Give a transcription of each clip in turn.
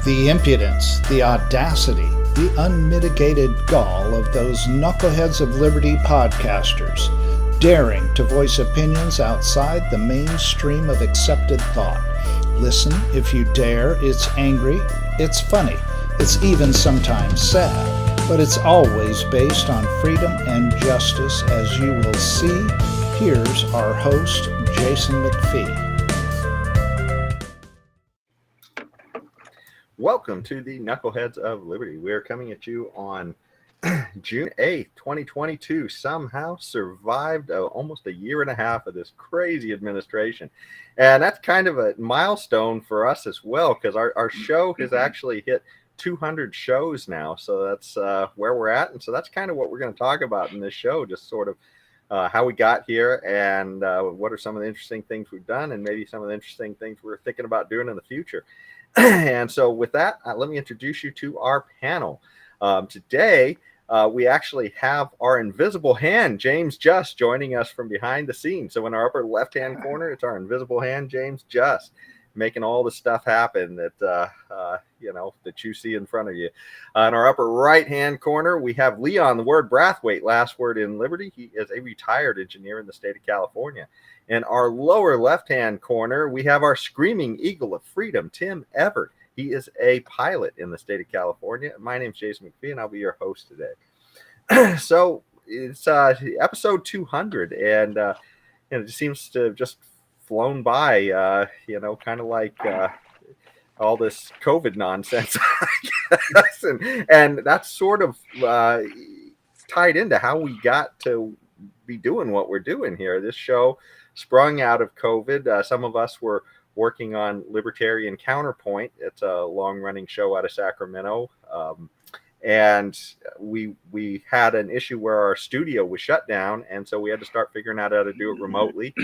The impudence, the audacity, the unmitigated gall of those Knuckleheads of Liberty podcasters, daring to voice opinions outside the mainstream of accepted thought. Listen if you dare. It's angry, it's funny, it's even sometimes sad, but it's always based on freedom and justice, as you will see. Here's our host, Jason McPhee. Welcome to the Knuckleheads of Liberty. We're coming at you on June 8th, 2022. Somehow survived almost a year and a half of this crazy administration. And that's kind of a milestone for us as well, because our show has actually hit 200 shows now. So that's where we're at. And so that's kind of what we're going to talk about in this show, just sort of how we got here and what are some of the interesting things we've done and maybe some of the interesting things we're thinking about doing in the future. And so with that, let me introduce you to our panel. Today, we actually have our invisible hand, James Just, joining us from behind the scenes. So in our upper left-hand corner, it's our invisible hand, James Just, making all the stuff happen that, that you see in front of you. In our upper right-hand corner, we have Leon, the word Brathwaite, last word in Liberty. He is a retired engineer in the state of California. In our lower left-hand corner, we have our screaming eagle of freedom, Tim Everett. He is a pilot in the state of California. My name's Jason McPhee, and I'll be your host today. So it's episode 200, and it just seems to have just flown by, kind of like all this COVID nonsense, I guess. And that's sort of tied into how we got to be doing what we're doing here. This show sprung out of COVID. Some of us were working on Libertarian Counterpoint. It's a long-running show out of Sacramento. And we had an issue where our studio was shut down, and so we had to start figuring out how to do it remotely.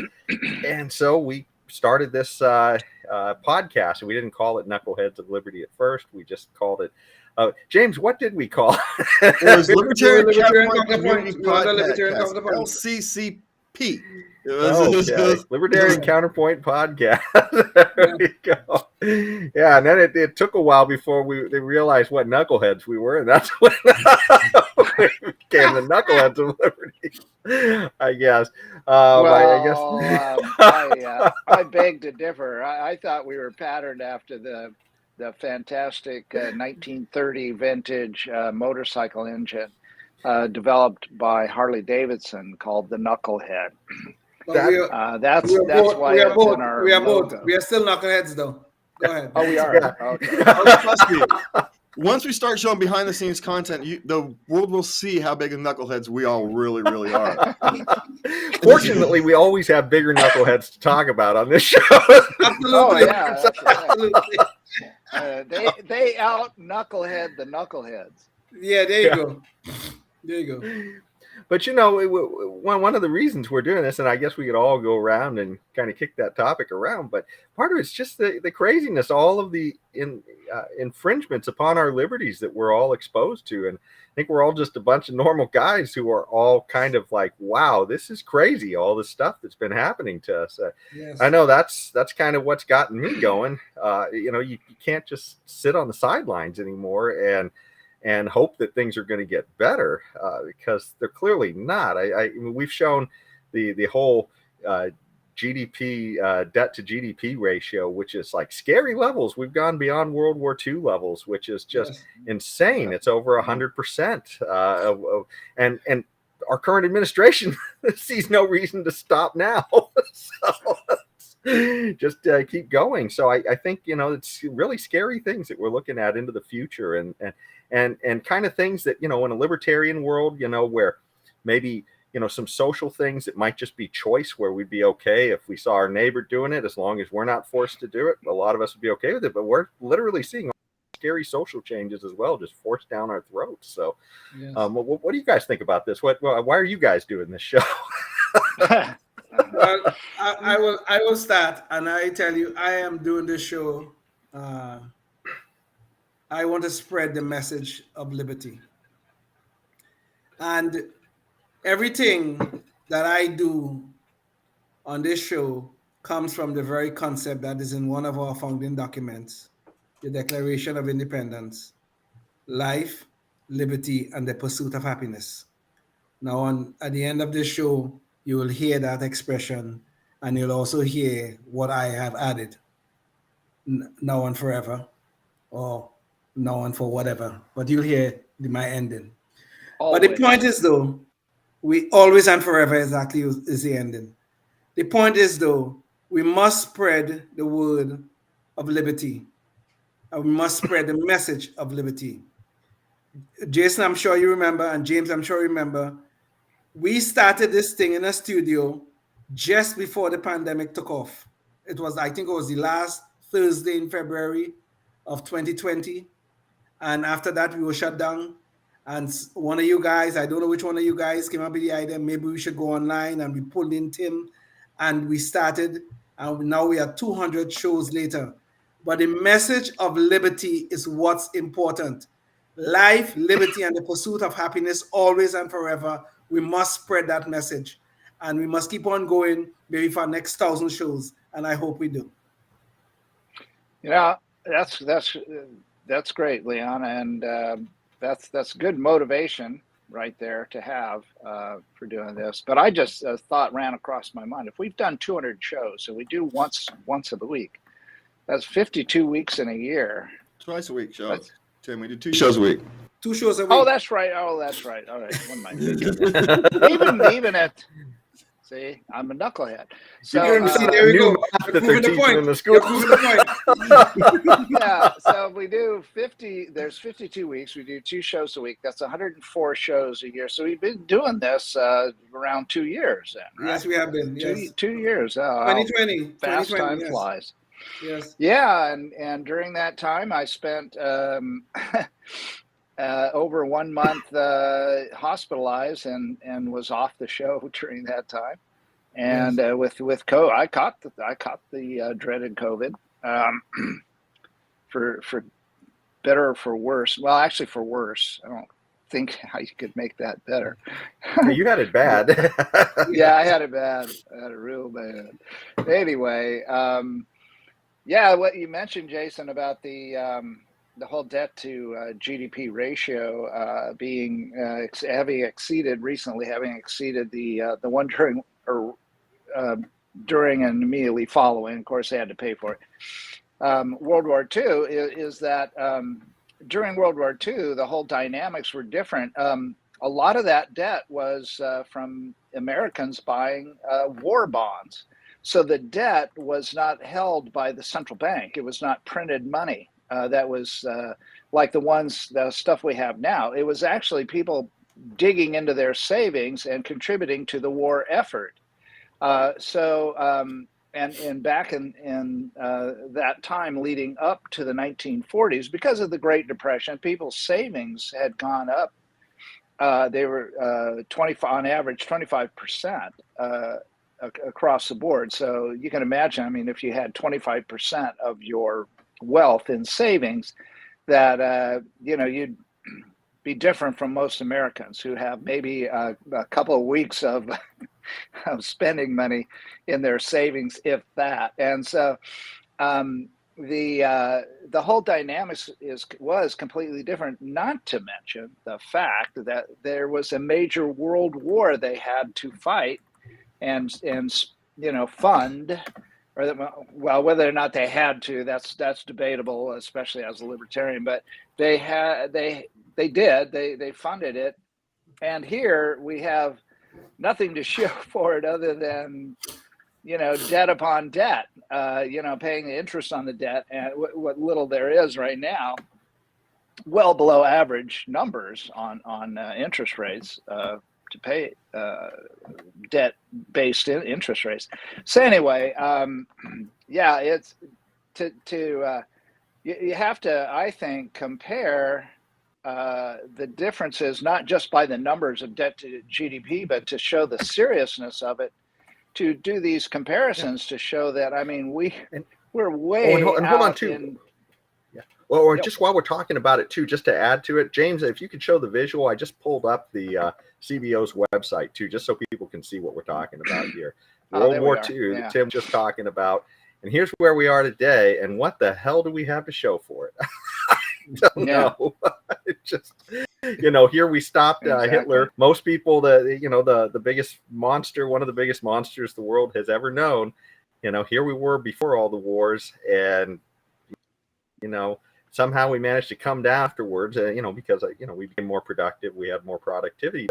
And so we started this podcast, and we didn't call it Knuckleheads of Liberty at first. We just called it James, what did we call it? It was Libertarian Counterpoint Podcast, LCCP. Libertarian Counterpoint Podcast. There we go. Yeah, and then it took a while before they realized what knuckleheads we were, and that's when we became the Knuckleheads of Liberty, I guess. I beg to differ. I thought we were patterned after the fantastic 1930 vintage motorcycle engine developed by Harley Davidson called the Knucklehead. That's why it's in our logo. We are still knuckleheads, though. Go ahead. Oh, we are. Okay. Once we start showing behind the scenes content, the world will see how big of knuckleheads we all really, really are. Fortunately, we always have bigger knuckleheads to talk about on this show. Absolutely. Oh, yeah, absolutely. They out knucklehead the knuckleheads. Yeah, there you go. There you go. But one of the reasons we're doing this, and I guess we could all go around and kind of kick that topic around, but part of it's just the craziness, all of the infringements upon our liberties that we're all exposed to. And I think we're all just a bunch of normal guys who are all kind of like, wow, this is crazy, all this stuff that's been happening to us. Yes. I know that's kind of what's gotten me going. You can't just sit on the sidelines anymore and hope that things are going to get better, because they're clearly not. We've shown the whole GDP debt to GDP ratio, which is like scary levels. We've gone beyond World War II levels, which is just insane. It's over 100%, and our current administration sees no reason to stop now. So just keep going. So I think it's really scary things that we're looking at into the future, and kind of things that, in a libertarian world, where maybe, some social things that might just be choice, where we'd be okay if we saw our neighbor doing it, as long as we're not forced to do it. A lot of us would be okay with it, but we're literally seeing scary social changes as well, just forced down our throats. So yes. What do you guys think about this? Why are you guys doing this show? Well, I will start, and I tell you, I am doing this show. I want to spread the message of liberty. And everything that I do on this show comes from the very concept that is in one of our founding documents, the Declaration of Independence, life, liberty, and the pursuit of happiness. Now, at the end of this show, you will hear that expression, and you'll also hear what I have added, now and forever, or now and for whatever. But you'll hear my ending. But the Always. point is, though, we always and forever exactly is the ending. The point is, though, we must spread the word of liberty, and we must spread the message of liberty. Jason, I'm sure you remember, and James, I'm sure you remember, we started this thing in a studio just before the pandemic took off. It was, I think it was the last Thursday in February of 2020. And after that, we were shut down. And one of you guys, I don't know which one of you guys came up with the idea, maybe we should go online, and we pulled in Tim and we started. And now we are 200 shows later. But the message of liberty is what's important. Life, liberty, and the pursuit of happiness always and forever. We must spread that message. And we must keep on going, maybe for our next 1,000 shows. And I hope we do. Yeah, that's great, Leon, and that's good motivation right there to have for doing this. But I just thought ran across my mind. If we've done 200 shows, so we do once a week, that's 52 weeks in a year. Twice a week shows. Tim, we do 2 shows a week. 2 shows a week. Oh, that's right. All right. What am I thinking? even at. See, I'm a knucklehead. So there we go. That they're teaching in the school. Yeah, so we do 50. There's 52 weeks. We do 2 shows a week. That's 104 shows a year. So we've been doing this around 2 years. Then, right? Yes, we have been. Yes. 2 years. Oh, 2020. Fast 2020, time yes. flies. Yes. Yeah, and during that time, I spent over 1 month hospitalized and was off the show during that time. And with COVID, I caught the dreaded COVID. For better or for worse. Well, actually, for worse. I don't think how you could make that better. You had it bad. Yeah, I had it bad. I had it real bad. Anyway, yeah, what you mentioned, Jason, about the whole debt to GDP ratio being having exceeded the one during and immediately following. Of course, they had to pay for it. World War II is that during World War II, the whole dynamics were different. A lot of that debt was from Americans buying war bonds. So the debt was not held by the central bank. It was not printed money. That was like the stuff we have now. It was actually people digging into their savings and contributing to the war effort. And back in that time leading up to the 1940s, because of the Great Depression, people's savings had gone up. They were on average 25% across the board. So you can imagine, I mean, if you had 25% of your wealth in savings, that you'd be different from most Americans who have maybe a couple of weeks of spending money in their savings, if that. And so the whole dynamics was completely different, not to mention the fact that there was a major world war they had to fight and fund, or well, whether or not they had to, that's debatable, especially as a libertarian, but they funded it. And here we have nothing to show for it other than, debt upon debt, paying the interest on the debt, and what little there is right now, well below average numbers on interest rates to pay debt-based interest rates. So anyway, it's you have to, I think, compare the differences, not just by the numbers of debt to GDP, but to show the seriousness of it, to do these comparisons to show that, I mean, we're way hold on too. Well, just while we're talking about it too, just to add to it, James, if you could show the visual, I just pulled up the CBO's website too, just so people can see what we're talking about here. World War II, Tim just talking about. And here's where we are today. And what the hell do we have to show for it? I don't know. It just, here we stopped Exactly. Hitler. Most people, the biggest monster, one of the biggest monsters the world has ever known. Here we were before all the wars, and somehow we managed to come down afterwards. Because we became more productive, we had more productivity.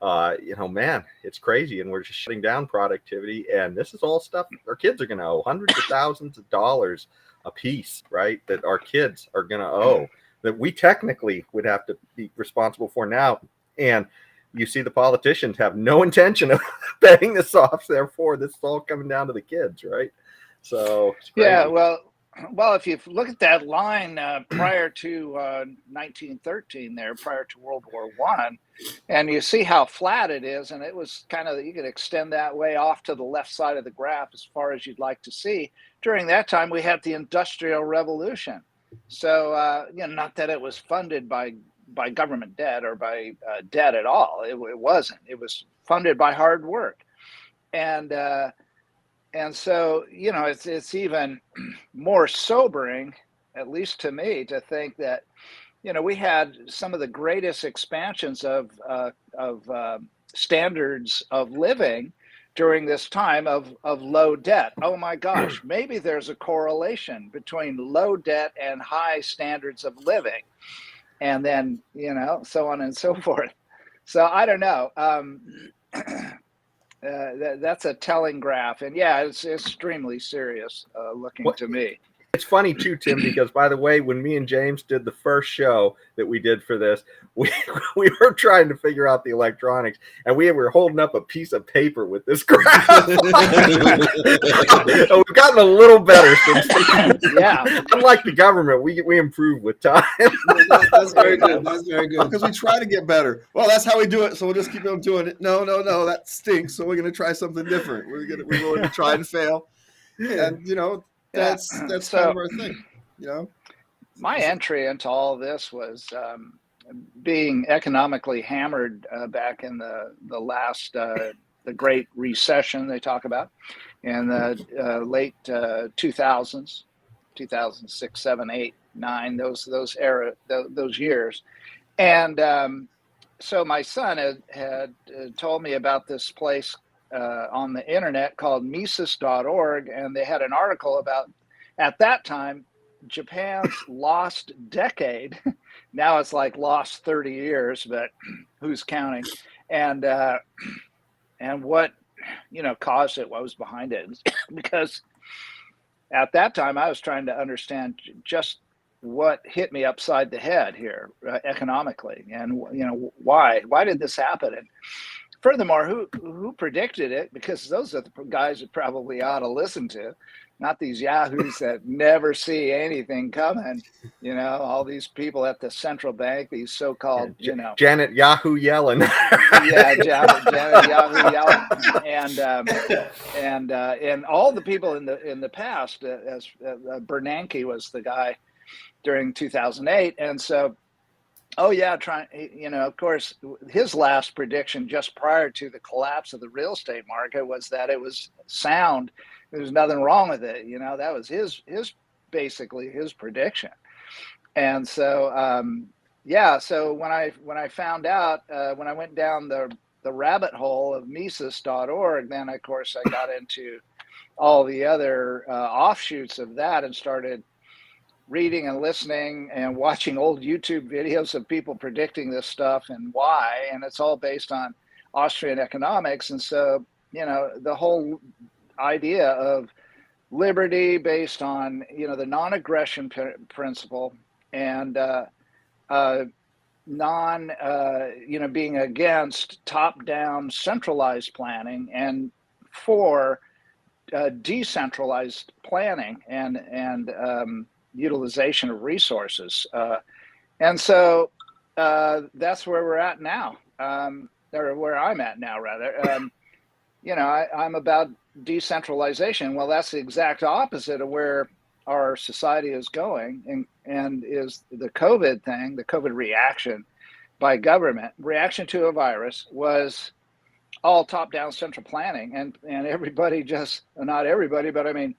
But man, it's crazy, and we're just shutting down productivity. And this is all stuff our kids are going to owe hundreds of thousands of dollars a piece, right? That our kids are going to owe, that we technically would have to be responsible for now. And you see the politicians have no intention of paying this off. Therefore, this is all coming down to the kids, right? So it's crazy. Yeah, well, if you look at that line prior to 1913, there, prior to World War I, and you see how flat it is, and it was kind of, you could extend that way off to the left side of the graph as far as you'd like to see. During that time, we had the Industrial Revolution. So, not that it was funded by government debt or by debt at all. It wasn't. It was funded by hard work. And so, it's even more sobering, at least to me, to think that, we had some of the greatest expansions of standards of living during this time of low debt. Oh my gosh, maybe there's a correlation between low debt and high standards of living. And then, so on and so forth. So I don't know. That's a telling graph, and yeah, it's extremely serious looking to me. It's funny too, Tim, because by the way, when me and James did the first show that we did for this, we were trying to figure out the electronics, and we were holding up a piece of paper with this graph. We've gotten a little better since then. Yeah. Unlike the government, we improve with time. That's very good. That's very good. Because we try to get better. Well, that's how we do it, so we'll just keep on doing it. No, that stinks. So we're going to try something different. We're willing to try and fail, and that's So, kind of our thing. My entry into all this was being economically hammered back in the last the Great Recession they talk about in the late 2000s, 2006, 7, 8, 9, those years. And so my son had told me about this place on the internet called Mises.org, and they had an article about, at that time, Japan's lost decade. Now it's like lost 30 years, but who's counting? And what caused it, what was behind it? Because at that time I was trying to understand just what hit me upside the head here economically, and why did this happen? And furthermore, who predicted it? Because those are the guys that probably ought to listen to, not these yahoos that never see anything coming. All these people at the central bank, these so-called, Janet Yahoo Yellen. Yeah, Janet Yahoo Yellen, and all the people in the past, as Bernanke was the guy during 2008, and so. Oh yeah, of course, his last prediction just prior to the collapse of the real estate market was that it was sound. There was nothing wrong with it. That was his basically his prediction. And so so when I found out, when I went down the rabbit hole of Mises.org, then of course I got into all the other offshoots of that and started reading and listening and watching old YouTube videos of people predicting this stuff and why, and it's all based on Austrian economics. And so, the whole idea of liberty based on, the non-aggression principle and being against top-down centralized planning and for decentralized planning and utilization of resources. And so that's where we're at now, or where I'm at now, rather. I'm about decentralization. Well, that's the exact opposite of where our society is going, and is the COVID thing, the COVID reaction by government, reaction to a virus, was all top-down central planning, and everybody just, not everybody, but I mean,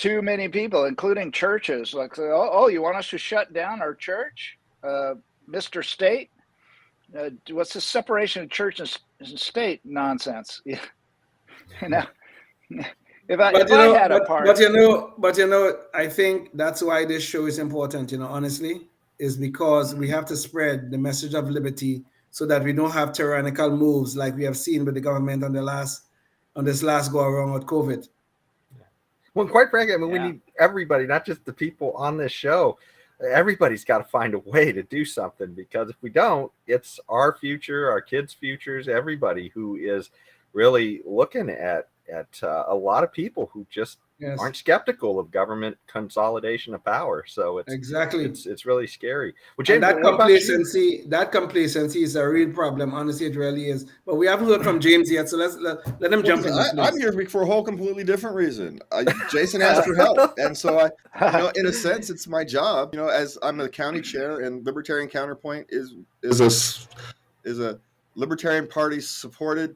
too many people, including churches, like, oh, you want us to shut down our church, Mr. State? What's the separation of church and state nonsense? You know, if I had a part, but I think that's why this show is important. Honestly, is because we have to spread the message of liberty so that we don't have tyrannical moves like we have seen with the government on this last go around with COVID. Well, quite frankly, I mean, we need everybody, not just the people on this show. Everybody's got to find a way to do something, because if we don't, it's our future, our kids' futures, everybody who is really looking at a lot of people who just aren't skeptical of government consolidation of power. So it's really scary. Well, James, that complacency is a real problem. Honestly, it really is. But we haven't heard from James yet, so let him jump in. I'm here for a whole completely different reason. Jason asked for help, and so in a sense, it's my job. As I'm the county chair, and Libertarian Counterpoint is a Libertarian Party supported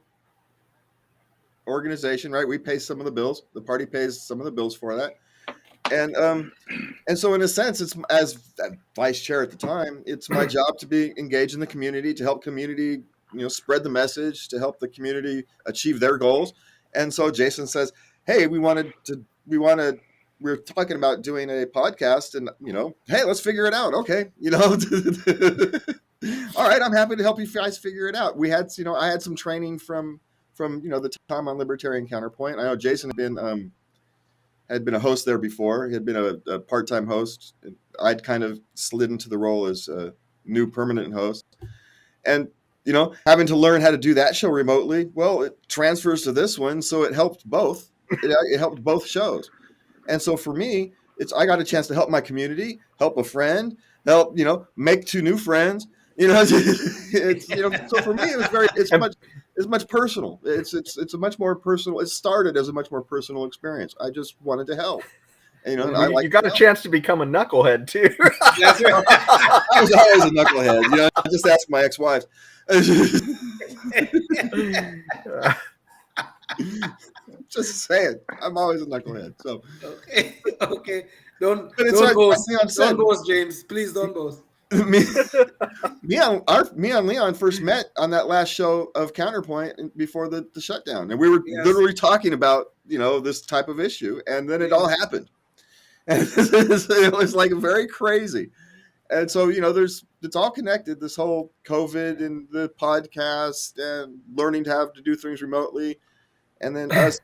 organization, right? We pay some of the bills. The party pays some of the bills for that. And so in a sense, it's, as vice chair at the time, it's my job to be engaged in the community, to help community, spread the message, to help the community achieve their goals. And so Jason says, hey, we're talking about doing a podcast, and, hey, let's figure it out. Okay. All right. I'm happy to help you guys figure it out. We had, I had some training from the time on Libertarian Counterpoint. I know Jason had been a host there before. He had been a part-time host. I'd kind of slid into the role as a new permanent host. And, having to learn how to do that show remotely, well, it transfers to this one. So it helped both. It helped both shows. And so for me, I got a chance to help my community, help a friend, help, make 2 new friends. So for me, it's much personal. It's a much more personal. It started as a much more personal experience. I just wanted to help. And, you got a chance to become a knucklehead too. That's right. I was always a knucklehead. I just asked my ex-wife. Just saying, I'm always a knucklehead. So okay. Don't boast, James. Please don't boast. me and Leon first met on that last show of Counterpoint before the shutdown, and we were literally talking about this type of issue, and then it all happened, and it was like very crazy. And so it's all connected, this whole COVID and the podcast and learning to do things remotely, and then us.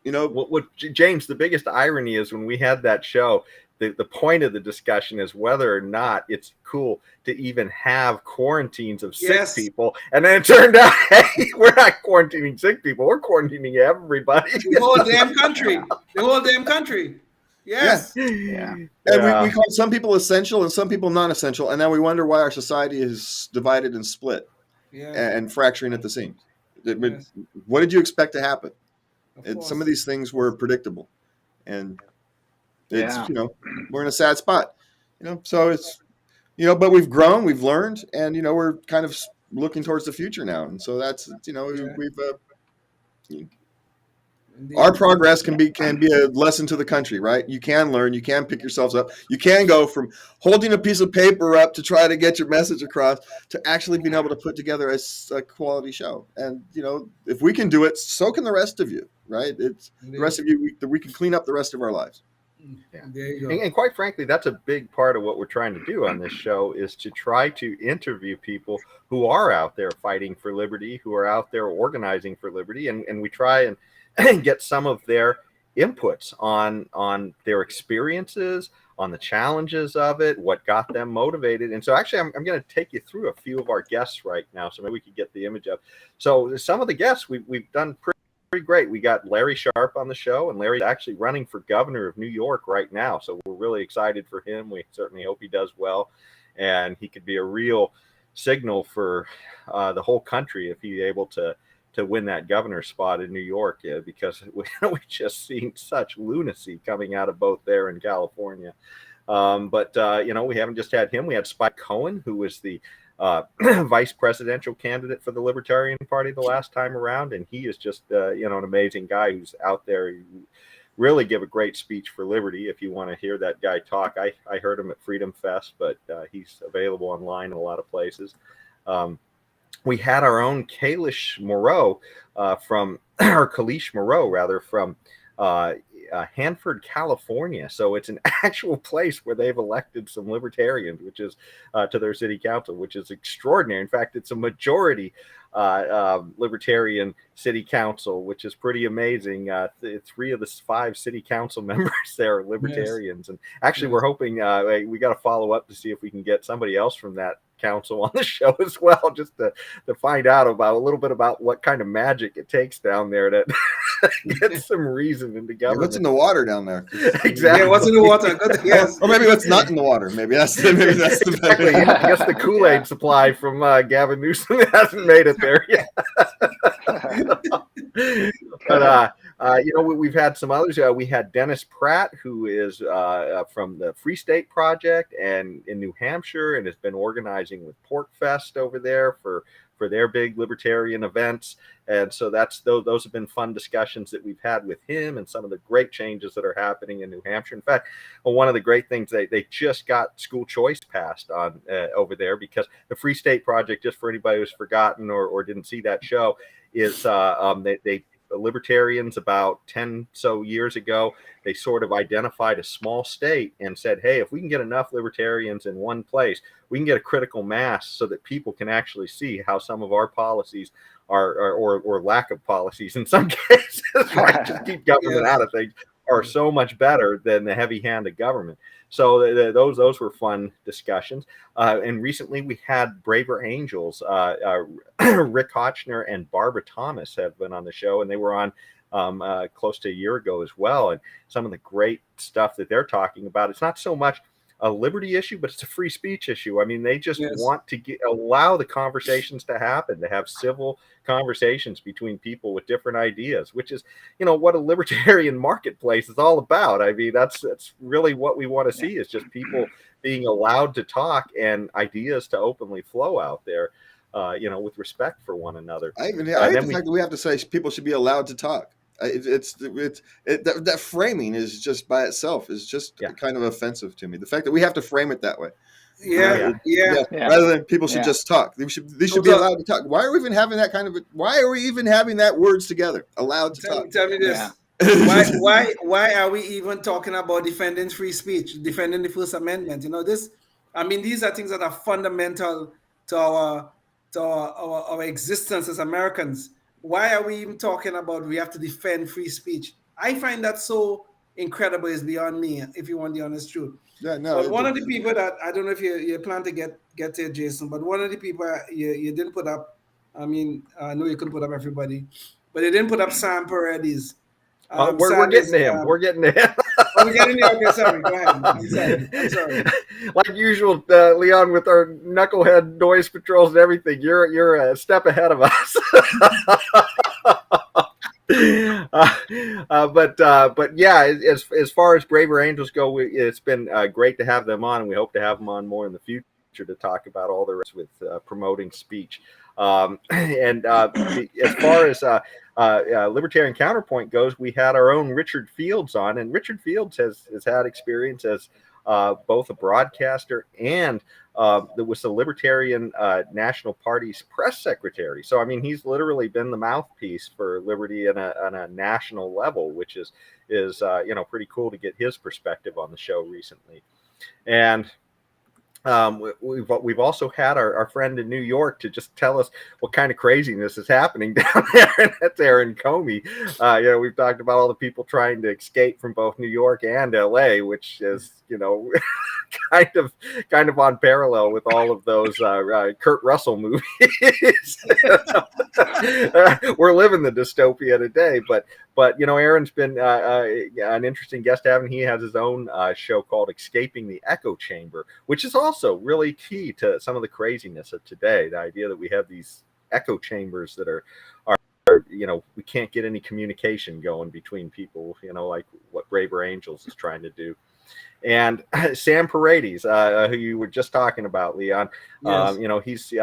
What James, the biggest irony is when we had that show, the point of the discussion is whether or not it's cool to even have quarantines of sick people. And then it turned out, hey, we're not quarantining sick people. We're quarantining everybody. The whole damn country. Yes. Yeah. And we call some people essential and some people non-essential. And now we wonder why our society is divided and split and fracturing at the seams. What did you expect to happen? Some of these things were predictable. And it's, we're in a sad spot, so it's, but we've grown, we've learned, and, we're kind of looking towards the future now. And so that's, our progress can be a lesson to the country, right? You can learn, you can pick yourselves up. You can go from holding a piece of paper up to try to get your message across to actually being able to put together a quality show. And, if we can do it, so can the rest of you, right? It's the rest of you, we can clean up the rest of our lives. Yeah. There you go. And quite frankly, that's a big part of what we're trying to do on this show, is to try to interview people who are out there fighting for liberty, who are out there organizing for liberty, and we try and get some of their inputs on their experiences, on the challenges of it, what got them motivated. And so actually, I'm going to take you through a few of our guests right now, so maybe we could get the image up. So some of the guests we've done pretty great. We got Larry Sharp on the show, and Larry's actually running for governor of New York right now. So we're really excited for him. We certainly hope he does well, and he could be a real signal for the whole country if he's able to win that governor spot in New York, because we've just seen such lunacy coming out of both there in California. But we haven't just had him. We had Spike Cohen, who was the vice presidential candidate for the Libertarian Party the last time around, and he is just an amazing guy who's out there really give a great speech for liberty. If you want to hear that guy talk, I heard him at Freedom Fest, but he's available online in a lot of places. We had our own Kalish Moreau from, or Kalish Moreau rather, from Hanford, California. So it's an actual place where they've elected some libertarians, which is to their city council, which is extraordinary. In fact, it's a majority libertarian city council, which is pretty amazing. 3 of the 5 city council members there are libertarians. Yes. And actually, we're hoping we got to follow up to see if we can get somebody else from that council on the show as well, just to find out about a little bit about what kind of magic it takes down there to get some reason into government. What's in the water down there? Exactly. Yeah, what's in the water? Yes. Or maybe what's not in the water. Maybe that's the exactly. Yeah, I guess the Kool-Aid supply from Gavin Newsom hasn't made it there yet. But we've had some others. We had Dennis Pratt, who is from the Free State Project and in New Hampshire, and has been organizing with Pork Fest over there for their big libertarian events. And so those have been fun discussions that we've had with him, and some of the great changes that are happening in New Hampshire. In fact, one of the great things, they just got school choice passed on over there, because the Free State Project, just for anybody who's forgotten or didn't see that show, is they libertarians about 10 so years ago, they sort of identified a small state and said, hey, if we can get enough libertarians in one place, we can get a critical mass so that people can actually see how some of our policies or lack of policies in some cases, right, just keep government out of things, are so much better than the heavy hand of government. So those were fun discussions. And recently we had Braver Angels. Rick Hotchner and Barbara Thomas have been on the show, and they were on close to a year ago as well. And some of the great stuff that they're talking about, it's not so much a liberty issue, but it's a free speech issue. I mean, they just want to allow the conversations to happen, to have civil conversations between people with different ideas, which is, what a libertarian marketplace is all about. I mean, that's really what we want to see, is just people being allowed to talk and ideas to openly flow out there, with respect for one another. I hate the fact that we have to say people should be allowed to talk. That framing is just by itself is just kind of offensive to me. The fact that we have to frame it that way. Rather than people should just talk. They should be allowed to talk. Why are we even having that kind of? Why are we even having that words together? Allowed to talk. Tell me this. Why are we even talking about defending free speech, defending the First Amendment? These are things that are fundamental to our existence as Americans. Why are we even talking about we have to defend free speech? I find that so incredible. It's beyond me, if you want the honest truth. Yeah, no. But one of the people that, I don't know if you plan to get to it, Jason, but one of the people you didn't put up, I know you couldn't put up everybody, but you didn't put up Sam Paredes. We're getting to him. We're getting to him. We're getting to him. Okay, sorry. Go ahead. I'm sorry. Like usual, Leon, with our knucklehead noise patrols and everything, you're a step ahead of us. But yeah, as far as Braver Angels go, it's been great to have them on, and we hope to have them on more in the future to talk about all the rest with promoting speech. And as far as Libertarian Counterpoint goes, we had our own Richard Fields on, and Richard Fields has had experience as both a broadcaster and was the Libertarian National Party's press secretary. So, he's literally been the mouthpiece for liberty on a national level, which is pretty cool to get his perspective on the show recently. And we've also had our friend in New York to just tell us what kind of craziness is happening down there, and that's Aaron Comey. We've talked about all the people trying to escape from both New York and LA, which is kind of on parallel with all of those Kurt Russell movies. We're living the dystopia today, but Aaron's been an interesting guest to have, and he has his own show called Escaping the Echo Chamber, which is also really key to some of the craziness of today. The idea that we have these echo chambers that are we can't get any communication going between people, like what Braver Angels is trying to do. And Sam Paredes, who you were just talking about, Leon, yes. He's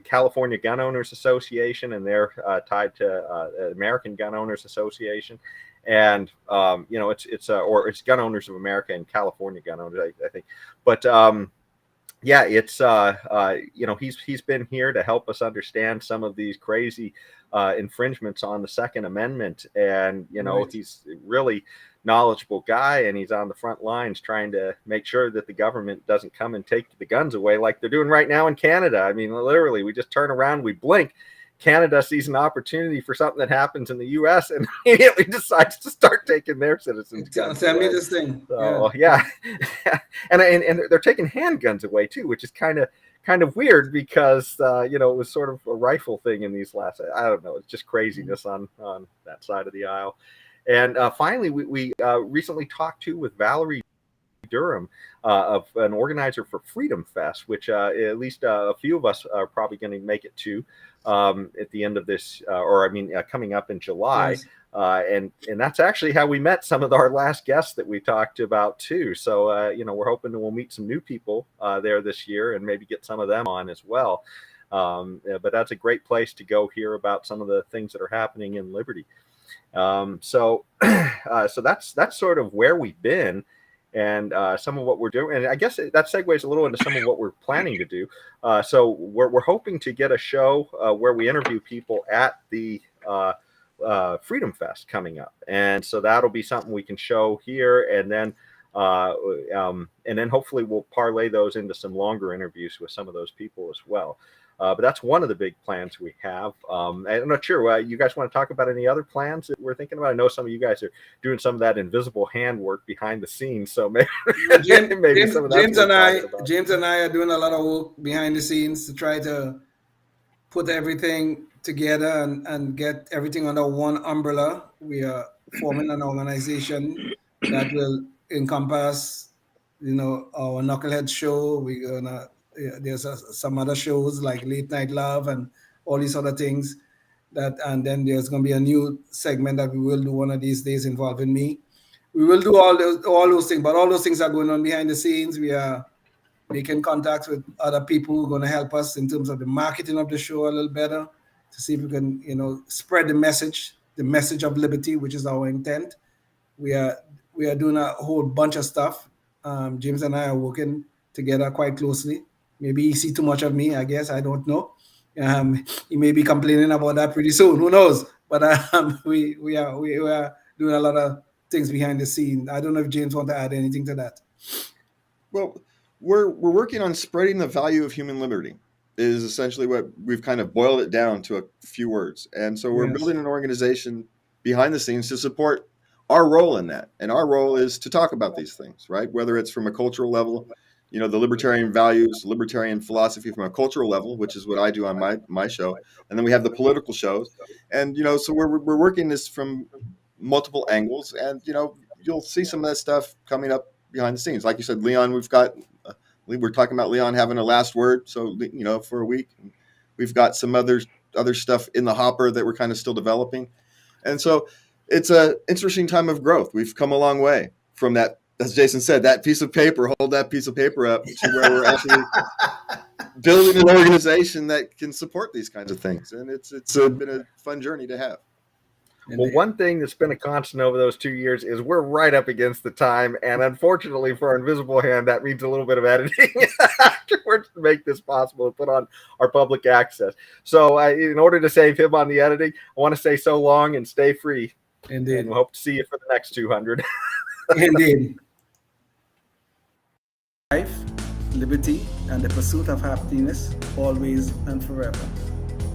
California Gun Owners Association, and they're tied to American Gun Owners Association. And it's Gun Owners of America and California Gun Owners, I think. But yeah, it's he's been here to help us understand some of these crazy infringements on the Second Amendment, and Right. he's really knowledgeable guy, and he's on the front lines trying to make sure that the government doesn't come and take the guns away like they're doing right now in Canada. I mean, literally, we just turn around, we blink. Canada sees an opportunity for something that happens in the U.S. and immediately decides to start taking their citizens' guns Tell me away. this thing. So yeah, and they're taking handguns away too, which is kind of weird because it was sort of a rifle thing in these last. I don't know. It's just craziness on that side of the aisle. And finally, we recently talked with Valerie Durham, of an organizer for Freedom Fest, which at least a few of us are probably going to make it to at the end of this, coming up in July. Yes. And that's actually how we met some of our last guests that we talked about too. So we're hoping that we'll meet some new people there this year and maybe get some of them on as well. But that's a great place to go hear about some of the things that are happening in Liberty. So that's sort of where we've been, and some of what we're doing. And I guess that segues a little into some of what we're planning to do. So we're hoping to get a show where we interview people at the Freedom Fest coming up, and so that'll be something we can show here, and then hopefully we'll parlay those into some longer interviews with some of those people as well. But that's one of the big plans we have. I'm not sure. You guys want to talk about any other plans that we're thinking about? I know some of you guys are doing some of that invisible hand work behind the scenes. So maybe, some of that. James and I are doing a lot of work behind the scenes to try to put everything together and get everything under one umbrella. We are forming an organization that will encompass, our Knuckleheads show. We're gonna there's some other shows like Late Night Love and all these other things and then there's going to be a new segment that we will do one of these days involving me. We will do all those things, but all those things are going on behind the scenes. We are making contacts with other people who are going to help us in terms of the marketing of the show a little better to see if we can, spread the message of liberty, which is our intent. We are doing a whole bunch of stuff. James and I are working together quite closely. Maybe he see too much of me, I guess. I don't know. He may be complaining about that pretty soon. Who knows? But we are doing a lot of things behind the scene. I don't know if James wants to add anything to that. Well, we're working on spreading the value of human liberty is essentially what we've kind of boiled it down to a few words. And so we're building an organization behind the scenes to support our role in that. And our role is to talk about these things, right? Whether it's from a cultural level, the libertarian values, libertarian philosophy from a cultural level, which is what I do on my show. And then we have the political shows. And, so we're working this from multiple angles. And, you'll see some of that stuff coming up behind the scenes. Like you said, Leon, we're talking about Leon having a last word. So, for a week, we've got some other stuff in the hopper that we're kind of still developing. And so it's an interesting time of growth. We've come a long way from that. As Jason said, that piece of paper, hold that piece of paper up to where we're actually building an organization that can support these kinds of things. And it's been a fun journey to have. Well, one thing that's been a constant over those 2 years is we're right up against the time. And unfortunately for our invisible hand, that means a little bit of editing afterwards to make this possible to put on our public access. So in order to save him on the editing, I want to say so long and stay free. Indeed. And we hope to see you for the next 200. Indeed. Life, liberty, and the pursuit of happiness, always and forever.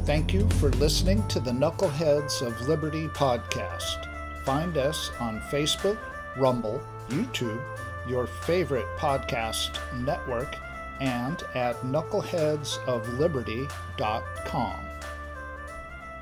Thank you for listening to the Knuckleheads of Liberty podcast. Find us on Facebook, Rumble, YouTube, your favorite podcast network, and at knuckleheadsofliberty.com.